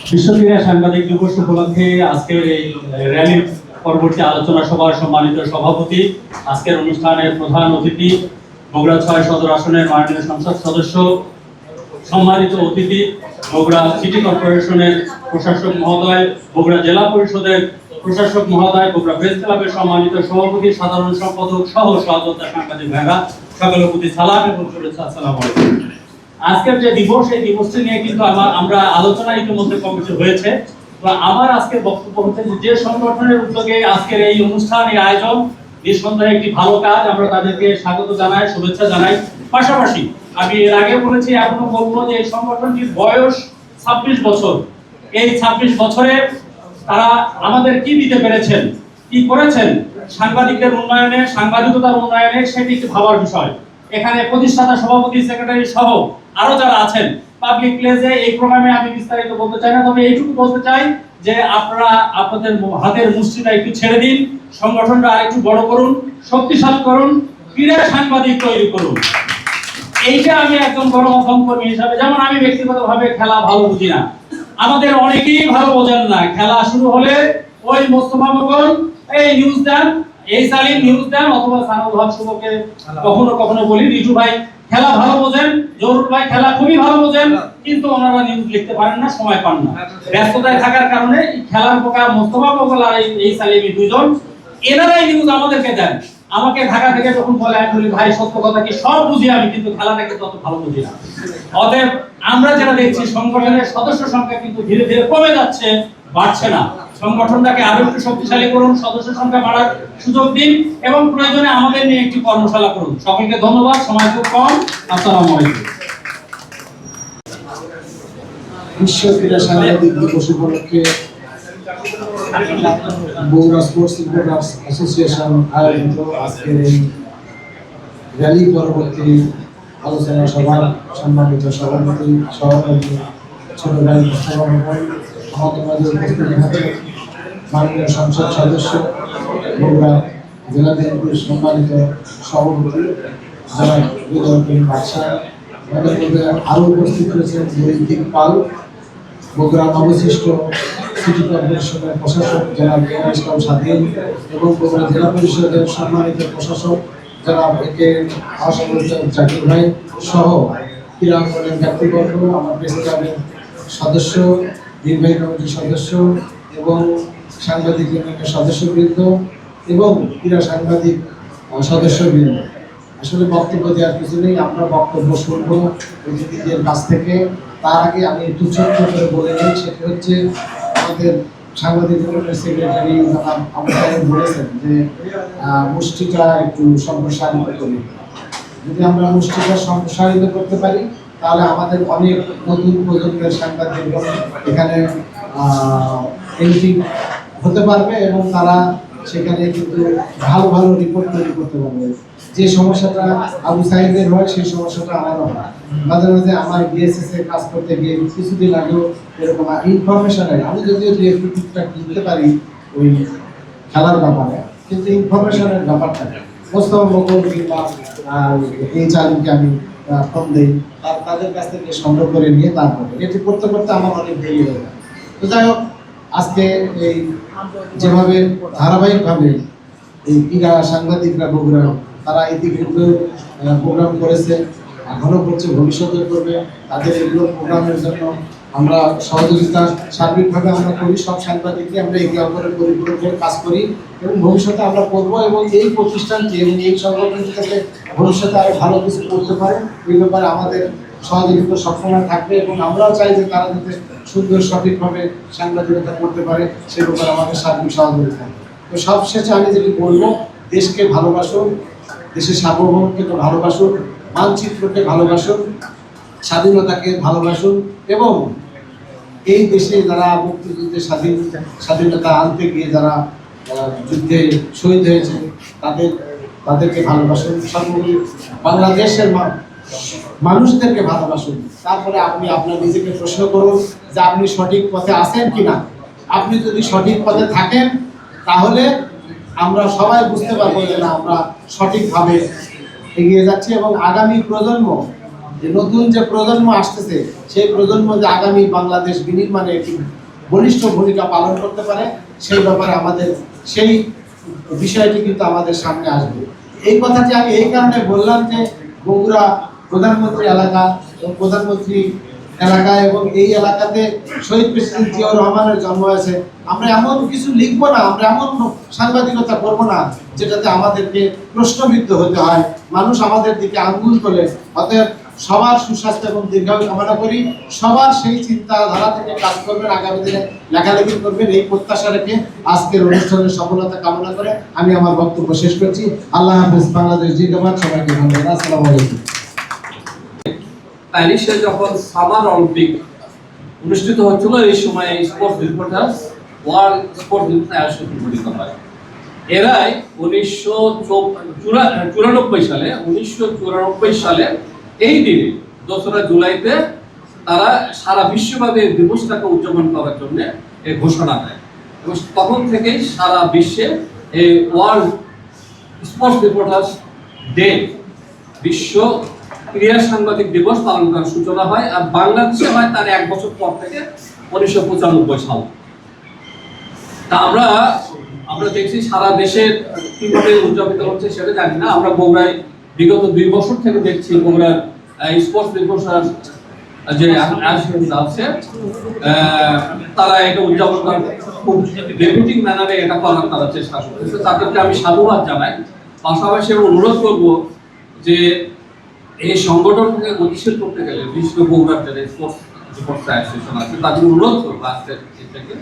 বিশ্ব ক্রীড়া সাংবাদিক দিবস উপলক্ষে আজকের এই র্যালির পরবর্তী আলোচনা সভার সম্মানিত সভাপতি, আজকের অনুষ্ঠানের প্রধান অতিথি, বগুড়া ৬ সদর আসনের মাননীয় সংসদ সদস্য, সম্মানিত অতিথি বগুড়া সিটি কর্পোরেশনের প্রশাসক মহোদয়, বগুড়া জেলা পরিষদের প্রশাসক মহোদয়, বগুড়া প্রেস ক্লাবের সম্মানিত সভাপতি, সাধারণ সম্পাদক সহ সহযোদ্ধা সাংবাদিক ভাইরা, সকলের প্রতি সালাম এবং শুভেচ্ছা। আসসালামু আলাইকুম। আজকের যে দিবস, এই দিবসটি নিয়ে কিন্তু আমরা আলোচনা ইতিমধ্যে কমিটি হয়েছে। তো আমার আজকের বক্তব্য হচ্ছে যে সংগঠনের উদ্যোগে আজকের এই অনুষ্ঠান, এই আয়োজন নিঃসন্দেহে একটি ভালো কাজ। আমরা তাদেরকে স্বাগত জানাই, শুভেচ্ছা জানাই। পাশাপাশি আমি এর আগে বলেছি, এখনো বলবো যে এই সংগঠনটির বয়স 26 বছর। এই 26 বছরে তারা আমাদের কি দিতে পেরেছেন, কি করেছেন সাংবাদিকদের উন্নয়নে, সাংবাদিকতার উন্নয়নে, সেটি একটি ভাবার বিষয়। এখানে প্রতিষ্ঠাতা সভাপতি, সেক্রেটারি সহ আরো যারা আছেন পাবলিক প্লেসে, এই প্রোগ্রামে আমি বিস্তারিত বলতে চাই না, তবে এইটুকু বলতে চাই যে আপনারা আপনাদের হাতের মুষ্টিটা একটু ছেড়ে দিন, সংগঠনটা আরেকটু বড় করুন, শক্তিশালী করুন, ক্রীড়া সাংবাদিক তৈরি করুন। এইটা আমি একজন গণমাধ্যম কর্মী হিসাবে, যেমন আমি ব্যক্তিগতভাবে খেলা ভালো বুঝি না, আমাদের অনেকেই ভালো বোঝেন না। খেলা শুরু হলে ওই মোস্তফা মোগল এই নিউজ দেন, এই সালিম নিউজ দেন, অথবা সানাউল হক শুভকে কখনো কখনো বলি, রিজু ভাই খেলা ভালো বোঝেন, জহুরুল ভাই খেলা খুবই ভালো বোঝেন, কিন্তু ওনারা নিউজ লিখতে পারেন না, সময় পান না, ব্যস্ততায় থাকার কারণে। খেলার পোকা মোস্তফা মোগল আর এই সালিমি দুইজন, এনারাই নিউজ আমাদেরকে দেন। আমাকে ঢাকা থেকে যখন বলে, আমি বলি ভাই সত্য কথা কি, সব বুঝি আমি, কিন্তু খেলাটাকে তত ভালো বুঝি না। অতএব আমরা যেটা দেখছি, সংগঠনের সদস্য সংখ্যা কিন্তু ধীরে ধীরে কমে যাচ্ছে, বাড়ছে না। সংগঠনটাকে আরো একটু শক্তিশালী করুন, সদস্য সংখ্যা বাড়ার সুযোগ দিন এবং প্রয়োজনে আমাদের নিয়ে একটি কর্মশালা করুন। সকলকে ধন্যবাদ, সময় খুব কম। আসসালামু আলাইকুম। বিশ্ব ক্রীড়া সাংবাদিক দিবস উপলক্ষে বগুড়া স্পোর্টস রিপোর্টার্স অ্যাসোসিয়েশন আয়োজিত আজকের এই র্যালি পরবর্তী আলোচনা সভার সম্মানিত সভাপতি, সভাপতি, ছোট ভাই সভাপতি, আমাদের মাঝে উপস্থিত আছেন মাননীয় সংসদ সদস্য, বগুড়া জেলা বিএনপির সম্মানিত সভাপতি যারা হৃদয়প্রেম বাদশাহ, আমাদের মধ্যে আরও উপস্থিত রয়েছেন জয়ন্তিক পাল, বগুড়া নবসৃষ্ট সিটি কর্পোরেশনের প্রশাসক জনাব ইসলাম স্বাধীন এবং বগুড়া জেলা পরিষদের সম্মানিত প্রশাসক জনাব একে জাকির ভাই সহ ক্রীড়া অঙ্গনের ব্যক্তিবর্গ, আমার প্রেস ক্লাবের সদস্য, নির্বাহী কমিটির সদস্য এবং সাংবাদিক ইউনিয়নের সদস্যবৃন্দ এবং ক্রীড়া সাংবাদিক সদস্যবৃন্দ। আসলে বক্তব্য দেওয়ার কিছু নেই, আমরা বক্তব্য শুনবো অতিথিদের কাছ থেকে। তার আগে আমি একটু ছোট্ট করে বলে নিই, সেটা হচ্ছে আমাদের সাংবাদিক ইউনিয়নের সেক্রেটারি জনাব আবু সাহেব বলেছেন যে মুষ্টিটা একটু সম্প্রসারিত করি। যদি আমরা মুষ্টিটা সম্প্রসারিত করতে পারি, তাহলে আমাদের অনেক নতুন প্রজন্মের সাংবাদিক এখানে এন্ট্রি হতে পারবে এবং তারা সেখানে কিন্তু ভালো ভালো রিপোর্ট তৈরি করতে পারবে। যে সমস্যাটা আবু সাইদের হয়, সেই সমস্যাটা আমারও হয়। মাঝে মাঝে আমার বিএসএস এ কাজ করতে গিয়ে কিছুদিন আগেও এরকম ইনফরমেশনের, আমি যদিও যে একটু টুকটাক দিতে পারি ওই খেলার ব্যাপারে, কিন্তু ইনফরমেশনের ব্যাপারটা মোস্তফা মোগল কিংবা এই চালুকে আমি ফোন দিই, তাদের কাছ থেকে সংগ্রহ করে নিয়ে তারপরে এটি করতে করতে আমার অনেক দেরি হয়ে যায়। তো যাই হোক, আজকে এই যেভাবে ধারাবাহিকভাবে এই ক্রীড়া সাংবাদিকরা বগুড়া তারা ইতিপূর্বে প্রোগ্রাম করেছে, এখনো করছে, ভবিষ্যতে করবে, তাদের এগুলো প্রোগ্রামের জন্য আমরা সহযোগিতা সার্বিকভাবে আমরা করি। সব সাংবাদিককে আমরা একে অপরের পরিপূরকের কাজ করি এবং ভবিষ্যতে আমরা করব এবং এই প্রতিষ্ঠানটি এবং এই সংগঠনটি থেকে ভবিষ্যতে আরো ভালো কিছু করতে পারে, এই ব্যাপারে আমাদের সহযোগিতা সবসময় থাকবে এবং আমরাও চাই যে তারা যাতে সুন্দর সঠিকভাবে সাংবাদিকতা করতে পারে, সে ব্যাপারে আমাদের সার্বিক সহযোগিতা থাকবে। তো সবশেষে আমি যেটি বলবো, দেশকে ভালোবাসুন, দেশের সার্বভৌমত্বকে ভালোবাসুন, মানচিত্রকে ভালোবাসুন, স্বাধীনতাকে ভালোবাসুন এবং এই দেশে যারা মুক্তিযুদ্ধে স্বাধীনতা আনতে গিয়ে যারা যুদ্ধে শহীদ হয়েছে তাদেরকে ভালোবাসুন, সর্বোপরি বাংলাদেশের মানুষদেরকে ভালোবাসুন। তারপরে আপনি আপনার নিজেকে প্রশ্ন করুন যে আপনি সঠিক পথে আছেন কিনা। আপনি যদি সঠিক পথে থাকেন, তাহলে আমরা সবাই বুঝতে পারবো যে না, আমরা সঠিকভাবে এগিয়ে যাচ্ছি এবং আগামী প্রজন্ম যে নতুন যে প্রজন্ম আসতেছে সেই প্রজন্ম যে আগামী বাংলাদেশ বিনির্মাণে একটি বলিষ্ঠ ভূমিকা পালন করতে পারে সেই ব্যাপারে আমাদের সেই বিষয়টি কিন্তু আমাদের সামনে আসবে। এই কথাটি আমি এই কারণে বললাম যে বগুড়া প্রধানমন্ত্রী এলাকা এবং প্রধানমন্ত্রী এলাকা এবং এই এলাকাতে শহীদ প্রেসিডেন্ট জিয়াউর রহমানের জন্ম হয়েছে। আমরা এমন কিছু লিখবো না, আমরা এমন সাংবাদিকতা করবো না যেটাতে আমাদেরকে প্রশ্নবিদ্ধ হতে হয়, মানুষ আমাদের দিকে আঙ্গুল তোলে। অতএব সবার সুস্বাস্থ্য এবং দীর্ঘায়ু কামনা করি, সবার সেই চিন্তাধারা থেকে কাজ করবেন, আগামী দিনে লেখালেখি করবেন, এই প্রত্যাশা রেখে আজকের অনুষ্ঠানের সফলতা কামনা করে আমি আমার বক্তব্য শেষ করছি। আল্লাহ হাফেজ, বাংলাদেশ জিন্দাবাদ, সবাইকে ধন্যবাদ। আসসালামু আলাইকুম। প্যারিসে যখন সামার অলিম্পিক অনুষ্ঠিত হচ্ছিল এই সময় sports reporters world sports association গঠিত হয়। এরাই 1994 সালে এই দিনে 2রা জুলাইতে তারা সারা বিশ্বব্যাপী এই দিবসটাকে উদযাপন করার জন্য এই ঘোষণা দেয় এবং তখন থেকেই সারা বিশ্বে এই ওয়ার্ল্ড স্পোর্টস রিপোর্টার্স ডে, বিশ্ব ক্রীড়া সাংবাদিক দিবস পালন করার সূচনা হয়। আর বাংলাদেশে হয় তার 1 বছর পর থেকে 1995 সাল। তা আমরা দেখছি সারা দেশের কিভাবে উদযাপিত হচ্ছে সেটা জানি না। আমরা বগুড়ায় বিগত 2 বছর থেকে দেখছি বগুড়ার স্পোর্টস রিপোর্টার যে অ্যাসোসিয়েশন আছে তারা এটা উদযাপন করার খুব ডেপুটিং ম্যানারে এটা করার তারা চেষ্টা করতেছে। তাদেরকে আমি সাধুবাদ জানাই। পাশাপাশি অনুরোধ করব যে এই সংগঠনকে গতিশীল করতে গেলে বিশ্ব বগুড়ার যারা স্পোর্টস অ্যাসোসিয়েশন আছে তাদের অনুরোধ করবো আজকের থেকে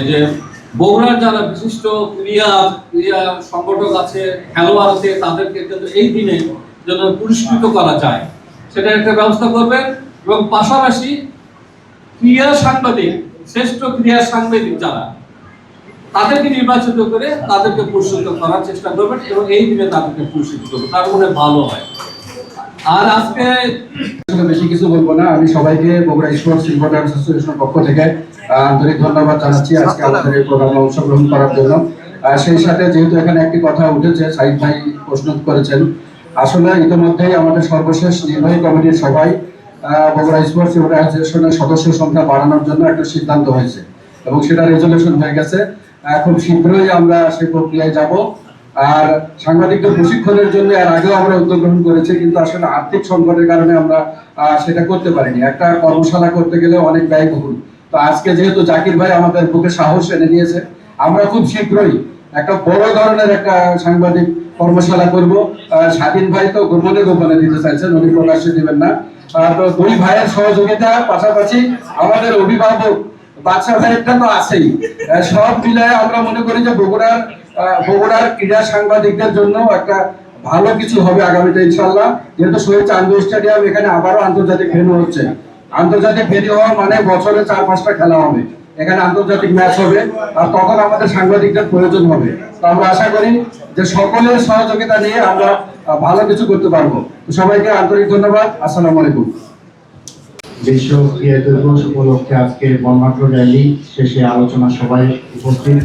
যে বগুড়ার যারা বিশিষ্ট ক্রীড়া সংগঠক আছে, খেলোয়াড় আছে, তাদেরকে কিন্তু এই দিনে যেন পুরস্কৃত করা যায় সেটা একটা ব্যবস্থা করবেন এবং পাশাপাশি ক্রীড়া সাংবাদিক, শ্রেষ্ঠ ক্রীড়া সাংবাদিক যারা তাদেরকে নির্বাচিত করে তাদেরকে পুরস্কৃত করার চেষ্টা করবেন এবং এই দিনে তাদেরকে পুরস্কৃত করবেন, তার মনে ভালো হয়। আর আজকে বেশি কিছু বলবো না, আমি সবাইকে বগুড়া স্পোর্টস রিপোর্টার্স অ্যাসোসিয়েশনের পক্ষ থেকে আন্তরিক ধন্যবাদ জানাচ্ছি আজকে আমাদের এই প্রোগ্রামে অংশগ্রহণ করার জন্য। সেই সাথে যেহেতু এখানে একটি কথা উঠেছে, সাইদ ভাই প্রশ্ন করেছেন, আসলে ইতিমধ্যেই আমাদের সর্বশেষ নির্বাহী কমিটির সভায় বগুড়া স্পোর্টস রিপোর্টার্স অ্যাসোসিয়েশনের সদস্য সংখ্যা বাড়ানোর জন্য একটা সিদ্ধান্ত হয়েছে এবং সেটা রেজলিউশন হয়ে গেছে। খুব শীঘ্রই আমরা সেই প্রক্রিয়ায় যাব। আর সাংবাদিকদের প্রশিক্ষণের জন্য এর আগেও আমরা উদ্যোগ গ্রহণ করেছি, কিন্তু আসলে আর্থিক সংকটের কারণে আমরা সেটা করতে পারিনি। একটা কর্মশালা করতে গেলে অনেক ব্যয়বহুল। তো আজকে যেহেতু জাকির ভাই আমাদের বুকে সাহস এনে দিয়েছে, আমরা খুব শীঘ্রই একটা বড় ধরনের একটা সাংবাদিক কর্মশালা করব। স্বাধীন ভাই তো গোপনে দিতে চাইছেন, উনি প্রকাশ্যে দিবেন না। তো 2 ভাইয়ের সহযোগিতা, পাশাপাশি আমাদের অভিভাবক বাদশা ভাইয়েরটা তো আছেই, সব মিলায় আমরা মনে করি যে বগুড়ার ক্রীড়া সাংবাদিকদের জন্য একটা ভালো কিছু হবে আগামীতে ইনশাআল্লাহ। যেহেতু শহীদ চান্দু স্টেডিয়াম, এখানে আবারও আন্তর্জাতিক ভেন্যু হচ্ছে। আন্তর্জাতিক ভেন্যু হওয়া মানে বছরে 4-5টা খেলা হবে, এখানে আন্তর্জাতিক ম্যাচ হবে, আর তখন আমাদের সাংবাদিকদের প্রয়োজন হবে। তো আমরা আশা করি যে সকলের সহযোগিতা নিয়ে আমরা ভালো কিছু করতে পারবো। সবাইকে আন্তরিক ধন্যবাদ। আসসালামু আলাইকুম। বিশ্ব ক্রীড়া দিবস উপলক্ষে আজকে বর্ণাঢ্য র্যালি শেষে আলোচনা সভায় উপস্থিত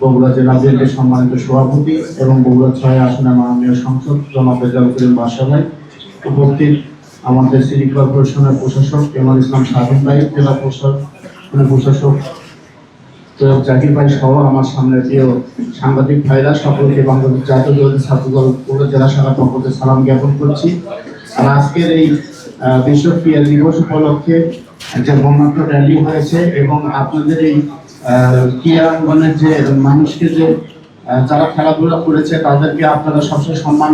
বগুড়া জেলা বিএনপির সম্মানিত সভাপতি এবং বগুড়া 6 আসনের মাননীয় সংসদ জনাব রেজাউল করিম বাদশা ভাই, উপস্থিত আমাদের সিটি কর্পোরেশনের প্রশাসক এমআর ইসলাম স্বাধীন ভাই, জেলা প্রশাসক জাকির ভাই সহ আমার সামনে প্রিয় সাংবাদিক ভাইরা, সকলকে বাংলাদেশ জাতীয়তাবাদী ছাত্রদল বগুড়া জেলা শাখার পক্ষ থেকে সালাম জ্ঞাপন করছি। আর আজকের এই বিশ্ব ক্রীড়া দিবস উপলক্ষে যে বর্ণাঢ্য র্যালি হয়েছে এবং আপনাদের এই ক্রীড়াঙ্গনের যে মানুষকে যে যারা খেলাধুলা করেছে তাদেরকে আপনারা সবসময় সম্মান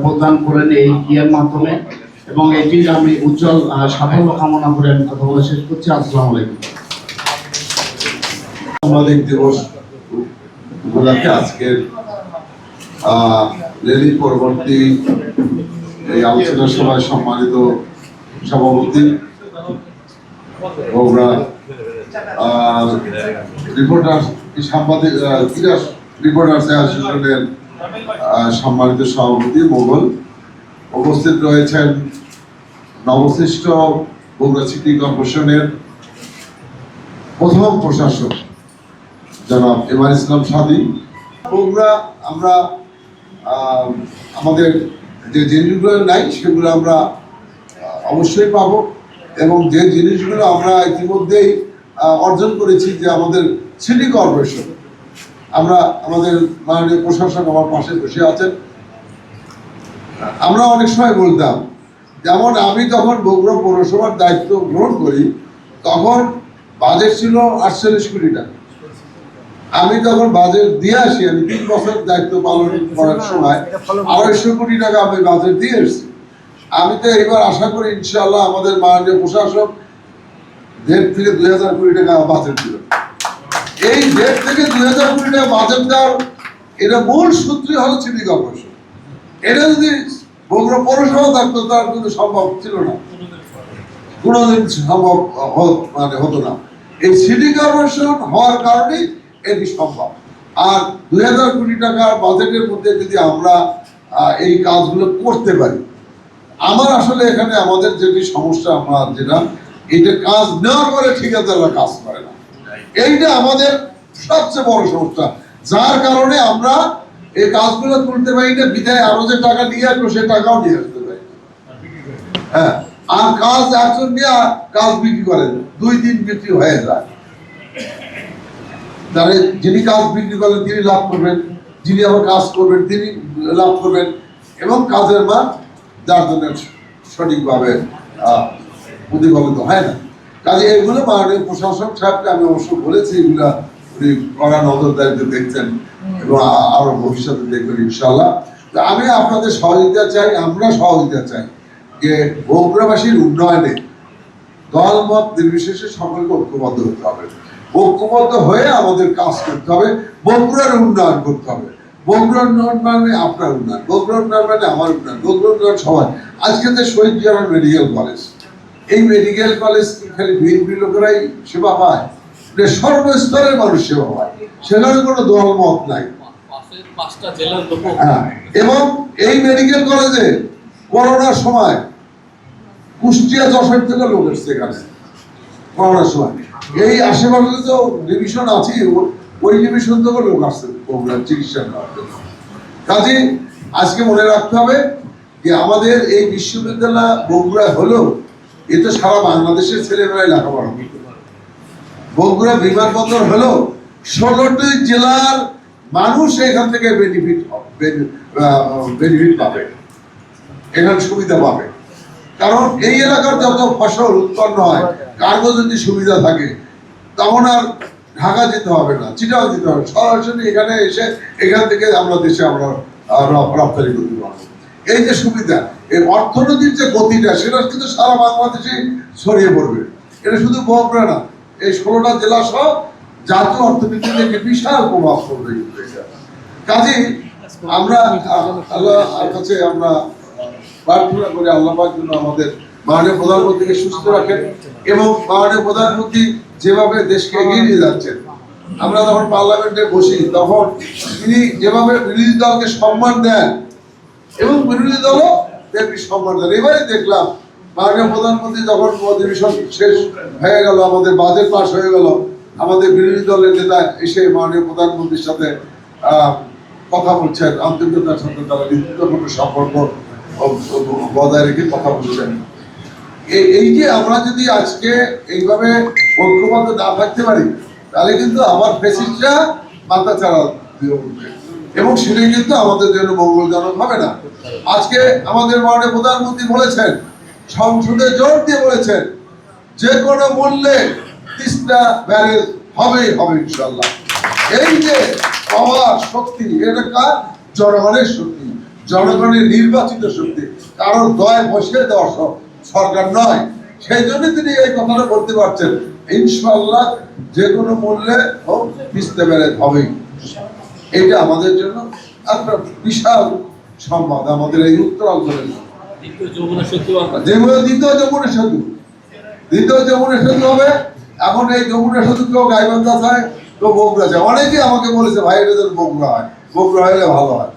প্রদান করেন এই ক্রীড়ার মাধ্যমে, এবং এটির আমি উজ্জ্বল সাফল্য কামনা করে আমি কথা বলে শেষ করছি। আসসালামু আলাইকুম। সাংবাদিক দিবস উপলক্ষে আজকের র্যালি পরবর্তী এই আলোচনা সভায় সম্মানিত সভাপতি বগুড়া সাংবাদিক ক্রীড়া রিপোর্টার্স অ্যাসোসিয়েশনের সম্মানিত সভাপতি মোগল, উপস্থিত রয়েছেন নবসৃষ্ট বগুড়া সিটি কর্পোরেশনের প্রথম প্রশাসক জনাব এমআর ইসলাম স্বাধীন। বগুড়া আমরা আমাদের যে জিনিসগুলো নাই সেগুলো আমরা অবশ্যই পাবো। এবং যে জিনিসগুলো আমরা ইতিমধ্যেই অর্জন করেছি, যে আমাদের সিটি কর্পোরেশন, আমরা আমাদের মাননীয় প্রশাসক আমার পাশে বসে আছেন, আমরা অনেক সময় বলতাম, যেমন আমি যখন বগুড়া পৌরসভার দায়িত্ব গ্রহণ করি তখন বাজেট ছিল 48 কোটি টাকা। আমি যখন বাজেট দিয়ে আসি, আমি 3 বছর দায়িত্ব পালন করার সময় 250 কোটি টাকা আমি বাজেট দিয়ে এসেছি। আমি তো এবার আশা করি ইনশাআল্লাহ আমাদের মাননীয় প্রশাসক 1.5 থেকে 2,000 কোটি টাকা বাজেট দিল। এই 1.5 থেকে 2,000 কোটি টাকা বাজেট দেওয়ার এটা মূল সূত্রই হলো সিটি কর্পোরেশন। এটা যদি বগুড়া পৌরসভা থাকতো তার কিন্তু সম্ভব ছিল না, কোনোদিন সম্ভব হতো না। এই সিটি কর্পোরেশন হওয়ার কারণেই এটি সম্ভব। আর 2,000 কোটি টাকার বাজেটের মধ্যে যদি আমরা এই কাজগুলো করতে পারি, আমার আসলে এখানে আমাদের যেটি সমস্যা, আমরা যেটা এটা কাজ নেওয়ার পরে ঠিকাদাররা কাজ করে না, এইটা আমাদের সবচেয়ে বড় সমস্যা, যার কারণে আমরা এই কাজগুলো তুলতে পারি না। বিধায় আরো যে টাকা নিয়ে আসবো সে টাকাও নিয়ে আসতে পারি। হ্যাঁ, আর কাজ একজন নিয়ে কাজ বিক্রি করেন, 2 দিন বিক্রি হয়ে যায়। তাহলে যিনি কাজ বিক্রি করলেন তিনি লাভ করবেন, যিনি আবার কাজ করবেন তিনি লাভ করবেন, এবং কাজের মান যার জন্য সঠিকভাবে প্রতিফলিত হয় না। কাজে এগুলো মাননীয় প্রশাসক সাহেবকে আমি অবশ্য বলেছি, এগুলা উনি কড়া নজরদারিতে দেখছেন এবং আরো ভবিষ্যতে দেখবেন ইনশাআল্লাহ। আমি আপনাদের সহযোগিতা চাই, আমরা সহযোগিতা চাই যে বগুড়াবাসীর উন্নয়নে দল মত নির্বিশেষে সকলকে ঐক্যবদ্ধ হতে হবে। ঐক্যবদ্ধ হয়ে আমাদের কাজ করতে হবে, বগুড়ার উন্নয়ন করতে হবে। বগুড়ার উন্নয়ন মানে আপনার উন্নয়ন, বগুড়ার উন্নয়ন মানে আমার উন্নয়ন, বগুড়ার উন্নয়ন সবাই। আজকে যে শহীদ জিয়াউর মেডিকেল কলেজ, এই মেডিকেল কলেজ খালি বিএনপি লোকেরাই সেবা পায়, সর্বস্তরের মানুষ সেবা পায়, সেখানে কোনো দল মত নাই। এবং এই মেডিকেল কলেজে করোনার সময় কুষ্টিয়া, যশোর থেকে লোক এসছে এখানে করোনার সময়। এই আশেপাশে তো ডিভিশন আছে, ওই ডিভিশন থেকে লোক আসছে বগুড়ার চিকিৎসা নেওয়ার জন্য। কাজে আজকে মনে রাখতে হবে যে আমাদের এই বিশ্ববিদ্যালয় বগুড়া হলেও এ তো সারা বাংলাদেশের ছেলেমেয়েরাই লেখাপড়া করতে পারে। বগুড়া বিমানবন্দর হলেও 16টি জেলার মানুষ এখান থেকে বেনিফিট পাবে, এখানে সুবিধা পাবে। কারণ এই এলাকার যত ফসল উৎপন্ন হয়, কার্গো যদি সুবিধা থাকে তখন আর ঢাকা যেতে হবে না, চিটাগাং যেতে হবে, সরাসরি এখানে এসে এখান থেকে আমরা দেশে আমরা রপ্তানি করতে পারবো। এই যে সুবিধা, এই অর্থনীতির যে গতিটা, সেটা কিন্তু সারা বাংলাদেশে ছড়িয়ে পড়বে। এটা শুধু বগুড়া না, এই 16টা জেলা সহ জাতীয় অর্থনীতিতে একটি বিশাল প্রভাব পড়বে। কাজে আমরা আল্লাহর কাছে আমরা প্রার্থনা করি আল্লাহ পাক যেন আমাদের মাননীয় প্রধানমন্ত্রীকে সুস্থ রাখেন, এবং মাননীয় প্রধানমন্ত্রী যেভাবে দেশকে এগিয়ে নিয়ে যাচ্ছেন, আমরা যখন পার্লামেন্টে বসি তখন তিনি যেভাবে বিরোধী দলকে সম্মান দেন এবং বিরোধী দলও তেমনি সম্মান দেন। এবারে দেখলাম মাননীয় প্রধানমন্ত্রী যখন অধিবেশন শেষ হয়ে গেল, আমাদের বাজেট পাস হয়ে গেল, আমাদের বিরোধী দলের নেতা এসে মাননীয় প্রধানমন্ত্রীর সাথে কথা বলছেন, আন্তরিকতার সাথে তারা নেতৃত্বপূর্ণ সম্পর্ক বজায় রেখে কথা বলছেন। এই যে আমরা যদি আজকে এইভাবে ঐক্যবদ্ধ না থাকতে পারি, তাহলে কিন্তু আমার ফেসিসরা মাথা চাড়া দিয়ে উঠবে, এবং সেটাই কিন্তু আমাদের জন্য মঙ্গলজনক হবে না। আজকে আমাদের মাননীয় প্রধানমন্ত্রী বলেছেন, সংসদে জোর দিয়ে বলেছেন, যে কোনো মূল্যে তিস্তা ব্যারেজ হবেই হবে ইনশাআল্লাহ। এই যে পাওয়ার শক্তি, এটা কার? জনগণের শক্তি, জনগণের নির্বাচিত শক্তি, কারণ দয় বসে দেওয়া সরকার নয়। সেই জন্য তিনি এই কথাটা বলতে পারছেন, ইনশাআল্লাহ যে কোনো মূল্যে হোক তিস্তা ব্যারেজ হবেই। এটা আমাদের জন্য একটা বিশাল সংবাদ, আমাদের এই উত্তরাঞ্চলের দ্বিতীয় যমুনা সেতু হবে। এখন এই যমুনা সেতু কেউ গাইবান্ধা যায়, কেউ বগুড়া যায়। অনেকেই আমাকে বলেছে, ভাই এটা যেন বগুড়া হয়, বগুড়া হলে ভালো হয়।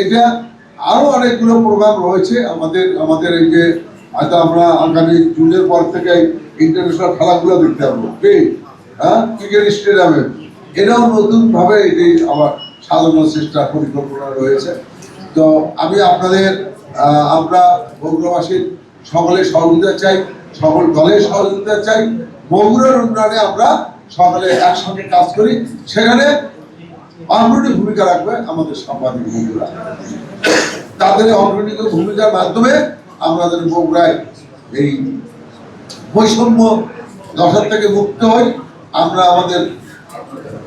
এটা আরো অনেকগুলো প্রোগ্রাম রয়েছে আমাদের এই যে হয়তো আমরা আগামী জুনের পর থেকে ইন্টারন্যাশনাল খেলাগুলো দেখতে পাবো, ক্রিকেট স্টেডিয়ামে। এটাও নতুন ভাবে এটি আবার সাজানোর চেষ্টা পরিকল্পনা রয়েছে। তো আমি আপনাদের আমরা বগুড়াবাসীর সকলের সহযোগিতা চাই, সকল দলের সহযোগিতা চাই। বগুড়ার উন্নয়নে আমরা সকলে একসঙ্গে কাজ করি, সেখানে অগ্রণী ভূমিকা রাখবে আমাদের সাংবাদিক বন্ধুরা। তাদের অগ্রণী ভূমিকার মাধ্যমে আমাদের বগুড়ায় এই বৈষম্য দশা থেকে মুক্ত হই। আমরা আমাদের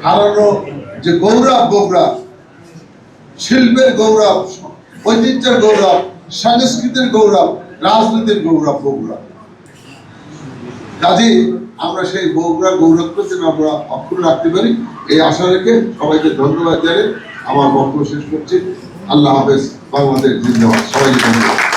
হারানো যে গৌরব, বগুড়া শিল্পের গৌরব, ঐতিহ্যের গৌরব, সংস্কৃতির গৌরব, রাজনীতির গৌরব বগুড়া। কাজে আমরা সেই বগুড়া গৌরবকে যেন আমরা অক্ষুণ্ণ রাখতে পারি, এই আশা রেখে সবাইকে ধন্যবাদ জানিয়ে আমার বক্তব্য শেষ করছি। আল্লাহ হাফেজ। বাংলাদেশ জিন্দাবাদ। সবাইকে ধন্যবাদ।